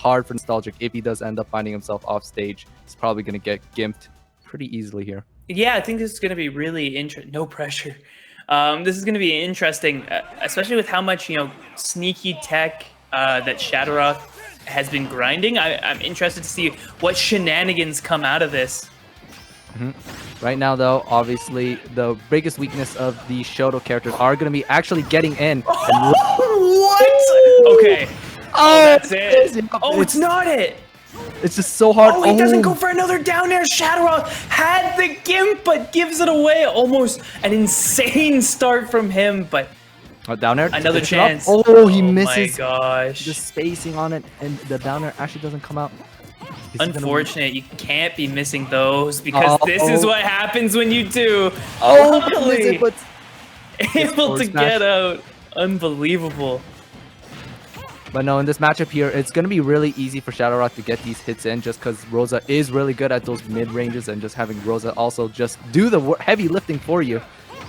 hard for Nostalgic. If he does end up finding himself off stage, he's probably going to get gimped pretty easily here. Yeah, I think this is going to be really interesting. No pressure. This is going to be interesting, especially with how much, sneaky tech that SHADOROTH has been grinding. I'm interested to see what shenanigans come out of this. Right now, though, obviously, the biggest weakness of the Shoto characters are going to be actually getting in. What? Okay. Oh, that's it. Oh, it's not it. It's just so hard. Oh, he doesn't go for another down air. SHADOROTH had the gimp, but gives it away. Almost an insane start from him, but down air. Another chance. Oh, he misses. Oh my gosh. The spacing on it, and the down air actually doesn't come out. Unfortunate, you can't be missing those because this is what happens when you do. Oh, really? But able to get out. Unbelievable. But no, in this matchup here, it's going to be really easy for SHADOROTH to get these hits in just because Rosa is really good at those mid-ranges, and just having Rosa also just do the heavy lifting for you.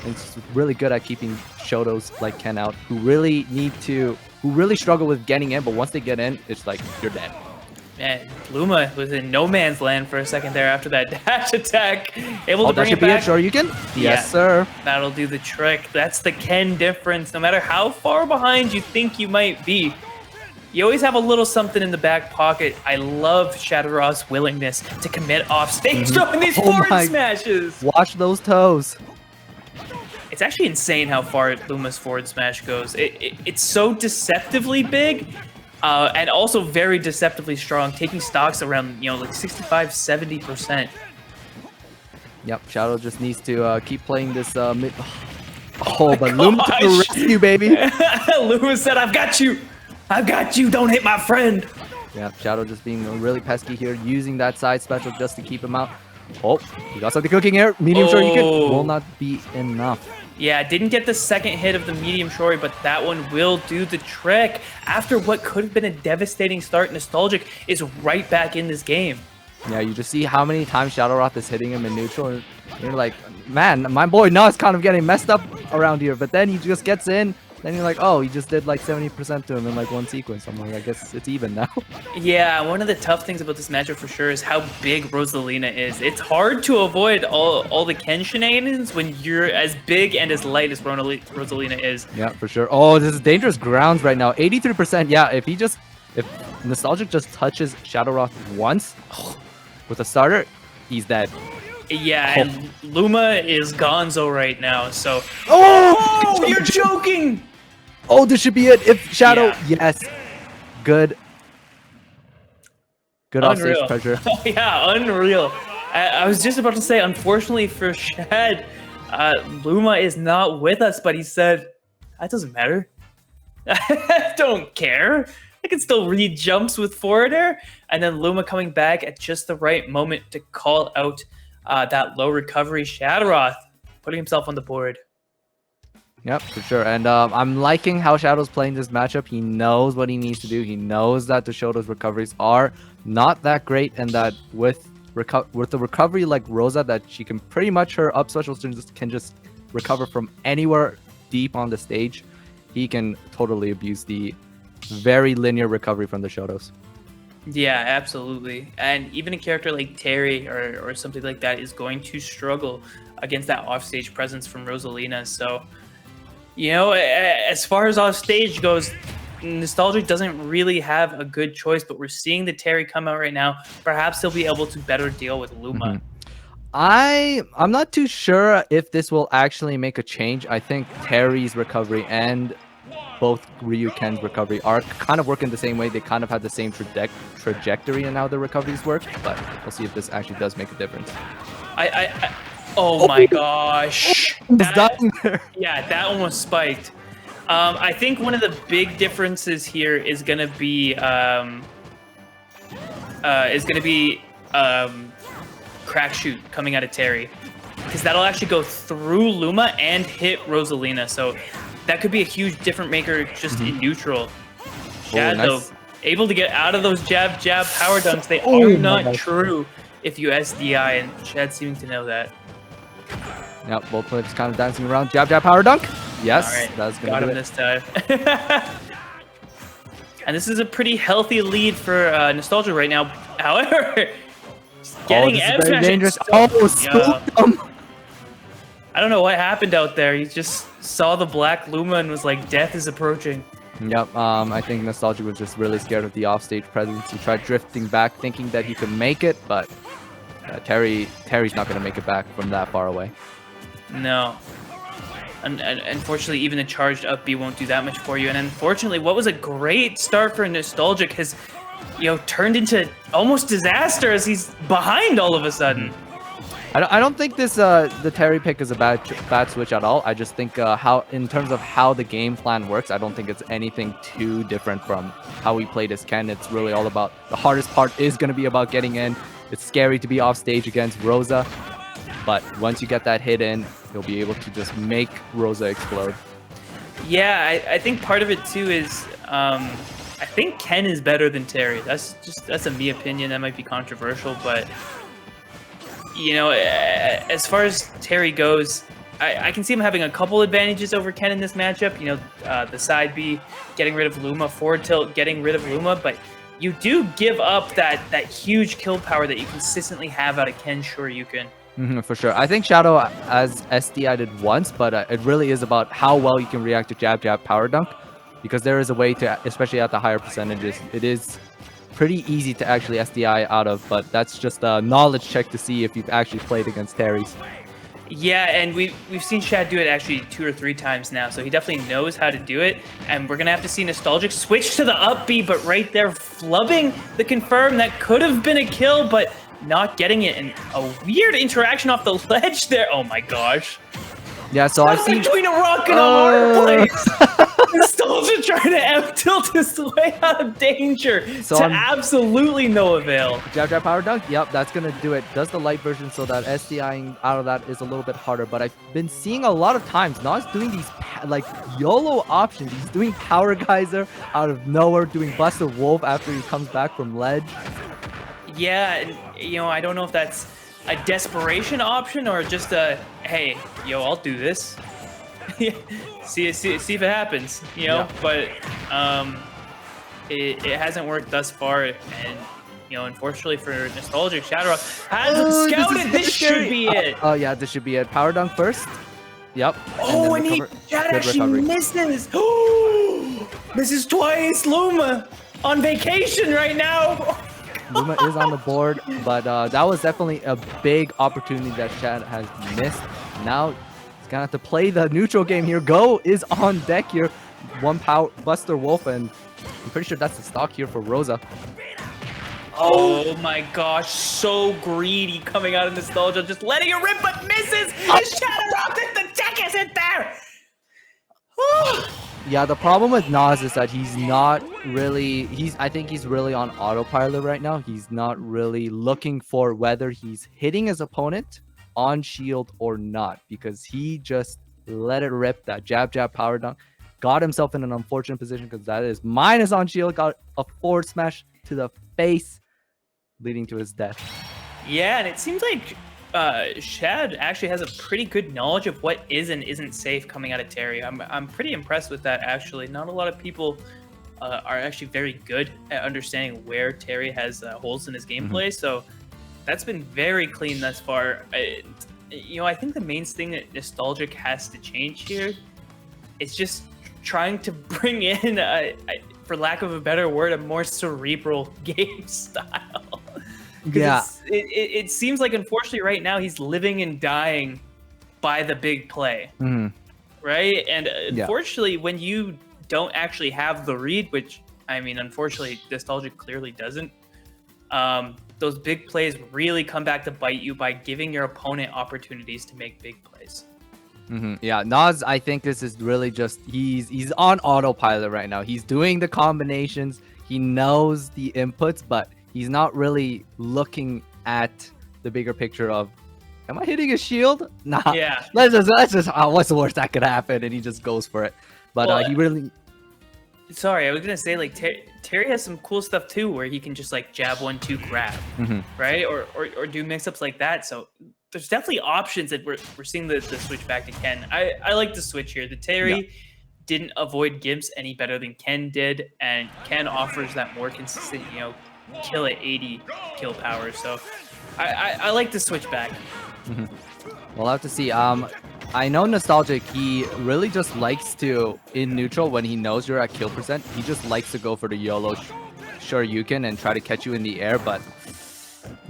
And it's really good at keeping Shotos like Ken out, who really struggle with getting in, but once they get in, it's like, you're dead. Man, Luma was in no man's land for a second there after that dash attack. Able to bring it back. Sure, you can. Yes, sir. That'll do the trick. That's the Ken difference. No matter how far behind you think you might be, you always have a little something in the back pocket. I love SHADOROTH's willingness to commit off stage throwing these forward smashes. Watch those toes. It's actually insane how far Luma's forward smash goes. It's so deceptively big. And also very deceptively strong, taking stocks around, like 65-70%. Yep, Shadow just needs to keep playing this mid. Oh, but Luma to the rescue, baby. Luma said, I've got you. I've got you. Don't hit my friend. Yeah, Shadow just being really pesky here, using that side special just to keep him out. Oh, he got something cooking here. Medium short, you can. Will not be enough. Yeah, didn't get the second hit of the medium shori, but that one will do the trick. After what could have been a devastating start, Nostalgic is right back in this game. Yeah, you just see how many times SHADOROTH is hitting him in neutral, and you're like, man, my boy Nas kind of getting messed up around here, but then he just gets in, then you're like, oh, he just did like 70% to him in like one sequence. I'm like, I guess it's even now. Yeah, one of the tough things about this matchup for sure is how big Rosalina is. It's hard to avoid all the Ken shenanigans when you're as big and as light as Rosalina is. Yeah, for sure. Oh, this is dangerous grounds right now. 83%. Yeah, if Nostalgic just touches SHADOROTH once with a starter, he's dead. Yeah, and Luma is gonzo right now, so... Oh, you're joking! Oh, this should be it. If Shadow... Yeah. Yes. Good. Good offstage pressure. Yeah, unreal. I was just about to say, unfortunately for Shad, Luma is not with us, but he said, that doesn't matter. I don't care. I can still read jumps with forward air. And then Luma coming back at just the right moment to call out that low recovery SHADOROTH, putting himself on the board. Yep, for sure. And I'm liking how Shadow's playing this matchup. He knows what he needs to do. He knows that the Shoto's recoveries are not that great, and that with the recovery like Rosa, that she can pretty much, her up specials can just recover from anywhere deep on the stage. He can totally abuse the very linear recovery from the Shotos. Yeah, absolutely. And even a character like Terry or something like that is going to struggle against that offstage presence from Rosalina. So, as far as offstage goes, Nostalgic doesn't really have a good choice, but we're seeing the Terry come out right now. Perhaps he'll be able to better deal with Luma. I'm not too sure if this will actually make a change. I think Terry's recovery and both Ryu Ken's recovery are kind of working the same way. They kind of have the same trajectory in how the recoveries work, but we'll see if this actually does make a difference. Oh my gosh. Yeah, that one was spiked. I think one of the big differences here is gonna be crack shoot coming out of Terry, because that'll actually go through Luma and hit Rosalina. So that could be a huge difference maker just in neutral. Shad, though, able to get out of those jab power dunks. They are not true if you SDI, and Shad seeming to know that. Yep, both players kind of dancing around. Jab power dunk. Yes, all right, that's gonna got do him it. this time. And this is a pretty healthy lead for Nostalgia right now. However, getting this is M very smash dangerous. so- Oh, spooked him. I don't know what happened out there. He just saw the black Luma and was like, death is approaching. Yep, I think Nostalgic was just really scared of the offstage presence. He tried drifting back, thinking that he could make it, but Terry's not going to make it back from that far away. No. And unfortunately, even the charged up B won't do that much for you. And unfortunately, what was a great start for Nostalgic has, turned into almost disaster as he's behind all of a sudden. I don't think this the Terry pick is a bad switch at all. I just think in terms of how the game plan works, I don't think it's anything too different from how we played as Ken. It's really all about the hardest part is going to be about getting in. It's scary to be off stage against Rosa, but once you get that hit in, you'll be able to just make Rosa explode. Yeah, I think part of it too is I think Ken is better than Terry. That's a me opinion. That might be controversial, but as far as Terry goes, I can see him having a couple advantages over Ken in this matchup. The side B, getting rid of Luma, forward tilt, getting rid of Luma, but you do give up that huge kill power that you consistently have out of Ken Shoryuken. For sure. I think Shadow as SDI did once, but it really is about how well you can react to jab, jab, power dunk, because there is a way to, especially at the higher percentages, it is pretty easy to actually SDI out of, but that's just a knowledge check to see if you've actually played against Terry's. Yeah, and we've seen Shad do it actually 2 or 3 times now, so he definitely knows how to do it, and we're going to have to see Nostalgic switch to the up B, but right there flubbing the confirm that could have been a kill, but not getting it, and a weird interaction off the ledge there. Oh my gosh. Yeah, so I've seen between a rock and a hard place. Nostalgia trying to M-tilt his way out of danger So to absolutely no avail. Jab, jab, power dunk. Yep, that's going to do it. Does the light version so that SDIing out of that is a little bit harder. But I've been seeing a lot of times Nas doing these like YOLO options. He's doing Power Geyser out of nowhere, doing Buster Wolf after he comes back from ledge. Yeah, and, I don't know if that's a desperation option or just a, hey, I'll do this. see if it happens, Yeah. But it hasn't worked thus far, and unfortunately for Nostalgic, SHADOROTH has scouted. This should be it. Oh yeah, this should be it. Power dunk first. Yep. Oh, and Shad actually misses. Misses twice. Luma on vacation right now. Luma is on the board, but that was definitely a big opportunity that Shad has missed. Now he's gonna have to play the neutral game here. Go is on deck here. One power Buster Wolf, and I'm pretty sure that's the stock here for Rosa. Oh my gosh, so greedy coming out of Nostalgia, just letting it rip, but misses. And SHADOROTH at the deck isn't there. Yeah, the problem with Nas is that he's not really, I think he's really on autopilot right now. He's not really looking for whether he's hitting his opponent on shield or not, because he just let it rip, that jab, jab, power dunk. Got himself in an unfortunate position because that is minus on shield. Got a forward smash to the face, leading to his death. Yeah, and it seems like Shad actually has a pretty good knowledge of what is and isn't safe coming out of Terry. I'm pretty impressed with that, actually. Not a lot of people are actually very good at understanding where Terry has holes in his gameplay, so that's been very clean thus far. I think the main thing that Nostalgic has to change here is just trying to bring in, for lack of a better word, a more cerebral game style. Yeah. It seems like, unfortunately, right now he's living and dying by the big play, right? And unfortunately, when you don't actually have the read, which, I mean, unfortunately, Nostalgic clearly doesn't, those big plays really come back to bite you by giving your opponent opportunities to make big plays. Yeah, Nas, I think this is really just, he's on autopilot right now. He's doing the combinations. He knows the inputs, but he's not really looking at the bigger picture of, am I hitting a shield? Nah. Yeah. Let's just what's the worst that could happen? And he just goes for it. But he really... Sorry, I was going to say, like, Terry has some cool stuff, too, where he can just, like, jab 1-2 grab, right? Or do mix-ups like that. So there's definitely options that we're seeing the switch back to Ken. I like the switch here. The Terry didn't avoid Gimps any better than Ken did, and Ken offers that more consistent, kill at 80 kill power. So I like to switch back. We'll have to see. I know Nostalgic, he really just likes to, in neutral, when he knows you're at kill percent, he just likes to go for the YOLO Shoryuken and try to catch you in the air, but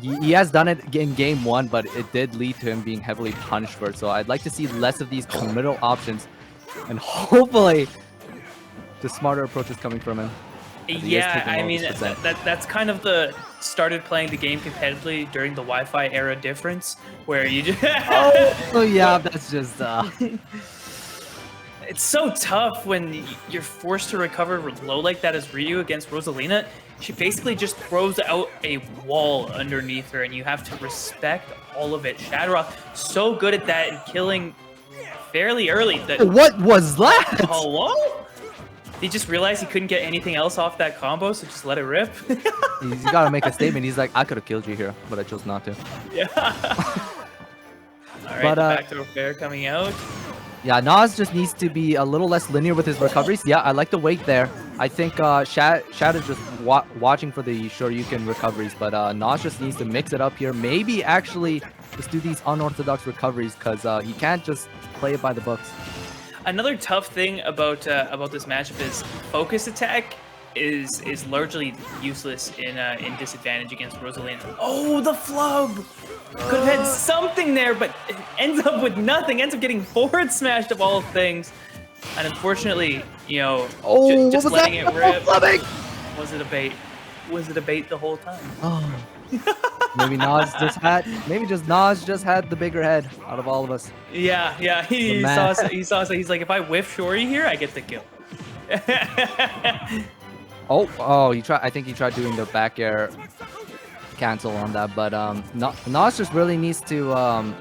he has done it in game 1, but it did lead to him being heavily punished for it. So I'd like to see less of these committal options, and hopefully the smarter approach is coming from him. Yeah, I mean, that's kind of the started playing the game competitively during the Wi-Fi era difference, where you just... oh yeah, that's just... It's so tough when you're forced to recover low like that as Ryu against Rosalina. She basically just throws out a wall underneath her, and you have to respect all of it. SHADOROTH, so good at that and killing fairly early. What was that? Hello? He just realized he couldn't get anything else off that combo, so just let it rip. He's got to make a statement. He's like, I could have killed you here, but I chose not to. Yeah. All right, the back throw fair coming out. Yeah, Nas just needs to be a little less linear with his recoveries. Yeah, I like the wait there. I think Shad is just watching for the Shoryuken recoveries, but Nas just needs to mix it up here. Maybe actually just do these unorthodox recoveries, because he can't just play it by the books. Another tough thing about this matchup is focus attack is largely useless in disadvantage against Rosalina. Oh, the flub! Could have had something there, but it ends up with nothing. Ends up getting forward smashed of all things, and unfortunately, just letting it rip. Was it a bait? Was it a bait the whole time? Oh. Maybe Nas just had the bigger head out of all of us. Yeah, he saw, so he's like, if I whiff Shory here, I get the kill. I think he tried doing the back air cancel on that, but Nas just really needs to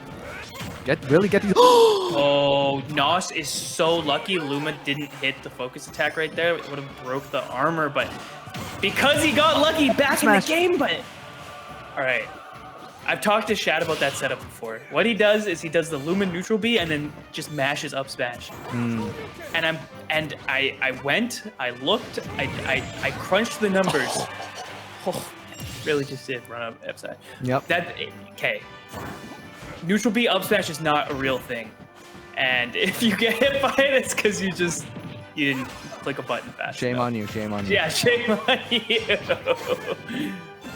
get these. Oh, Nos is so lucky Luma didn't hit the focus attack right there. It would have broke the armor, but because he got lucky back in the game, but all right. I've talked to Shad about that setup before. What he does is he does the Lumen neutral B and then just mashes up smash. And I went, I looked, I crunched the numbers. Oh, really just did run up F side. Yep. Okay. Neutral B up smash is not a real thing. And if you get hit by it, it's because you didn't click a button fast enough. On you, shame on you. Yeah, shame on you.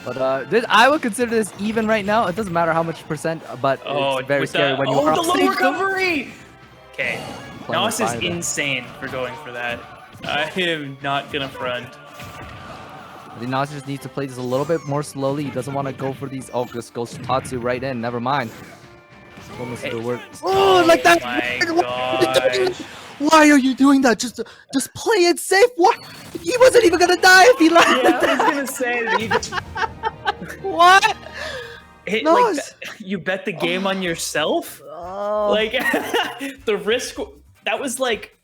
But I would consider this even right now. It doesn't matter how much percent, but it's very scary when you are the low recovery! Okay, Nos is insane for going for that. I am not gonna front. I think Nos just needs to play this a little bit more slowly. He doesn't want to go for these. Oh, this goes Tatsu right in. Never mind. Oh, like that! My gosh. Why are you doing that? Just play it safe. What? He wasn't even gonna die if he landed. Yeah, I was gonna say that you just... What? Like you bet the game on yourself. Oh. Like the risk. That was like